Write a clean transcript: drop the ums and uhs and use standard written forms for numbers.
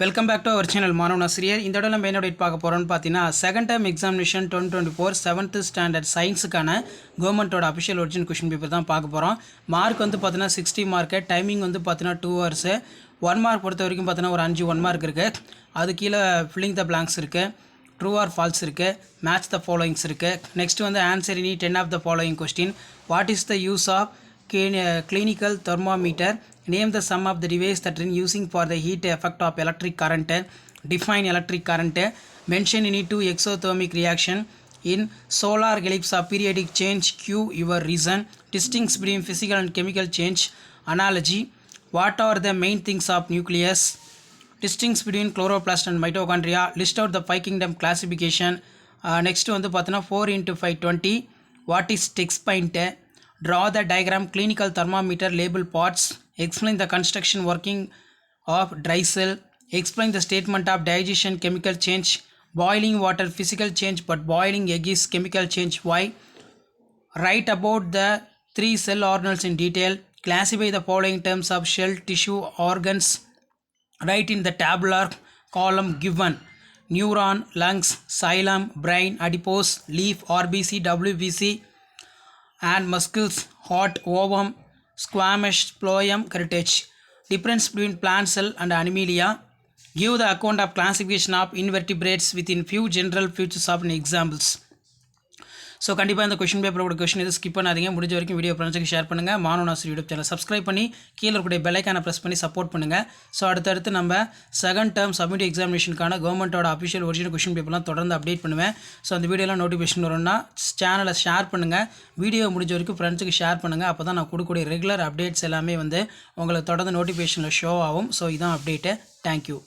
Welcome back to our channel மாணவன் ஆசிரியர். இந்த இடம் நம்ம என்ன டேட் பார்க்க போகிறோம்னு பார்த்தீங்கன்னா second time examination 2024 7th standard சயின்ஸுக்கான கவர்மெண்ட்டோட அஃபிஷியல் ஒரிஜினல் கொஷின் பேப்பர் தான் பார்க்க போகிறோம். மார்க் வந்து பார்த்தீங்கன்னா 60 மார்க்கு, டைமிங் வந்து பார்த்தீங்கன்னா 2 hours. 1 மார்க் பொறுத்த வரைக்கும் பார்த்தீங்கன்னா ஒரு 5 1 மார்க் இருக்குது. அது கீழே ஃபில்லிங் த பிளாங்க்ஸ் இருக்குது, ட்ரூ ஆர் ஃபால்ஸ் இருக்குது, மேட்ச் த ஃபாலோயிங்ஸ் இருக்குது. நெக்ஸ்ட் வந்து ஆன்சர் இனி 10 of the following question. What is the use of clinical thermometer? Name the sum of the device that is using for the heat effect of electric current. Define electric current. Mention any two exothermic reaction in solar ellipse of periodic change. Q your reason. Distinguish between physical and chemical change. Analogy. What are the main things of nucleus? Distinguish between chloroplast and mitochondria. List out the 5 kingdom classification. Next வந்து பார்த்தீங்கன்னா 4 into 5 20. What is text point? Draw the diagram. Clinical thermometer. Label parts. Explain the construction working of dry cell. Explain the statement of digestion chemical change. Boiling water physical change but boiling egg is chemical change. Why? Write about the 3 cell organelles in detail. Classify the following terms of cell, tissue, organs. Write in the tabular column given. Neuron, lungs, xylem, brain, adipose, leaf, RBC, WBC and muscles, heart, ovum, squamous, phloem, cartilage. Difference between plant cell and animalia. Give the account of classification of invertebrates within few general features of examples. So கண்டிப்பாக இந்த question பேப்பரோட question எதுவும் skip பண்ணாதீங்க. முடிஞ்ச வரைக்கும் video ஃப்ரெண்ட்ஸுக்கு share பண்ணுங்கள். மாணவன் ஆசிரியர் யூடியூப் சேனல் சப்ஸ்கிரைப் பண்ணி கீழே இருக்கக்கூடிய பெல்லைக்கான ப்ரெஸ் பண்ணி சப்போர்ட் பண்ணுங்கள். ஸோ அடுத்தடுத்து நம்ம செகண்ட் டேர்ம் சப்மிட் எக்ஸாமினேஷனுக்கான கவர்மெண்ட்டோட அஃபிஷியல் ஒரிஜினல் கொஷின் பேப்பர்லாம் தொடர்ந்து அப்டேட் பண்ணுவேன். ஸோ அந்த வீடியோலாம் நோட்டிஃபிகேஷன் வரும்னா சேனலை ஷேர் பண்ணுங்கள். வீடியோ முடிஞ்ச வரைக்கும் ஃப்ரெண்ட்ஸுக்கு ஷேர் பண்ணுங்கள். அப்போ தான் நான் கொடுக்கக்கூடிய ரெகுலர் அப்டேட்ஸ் எல்லாமே வந்து உங்களுக்கு தொடர்ந்து நோட்டிஃபிகேஷனில் ஷோ ஆகும். ஸோ இதான் அப்டேட்டு. தேங்க்யூ.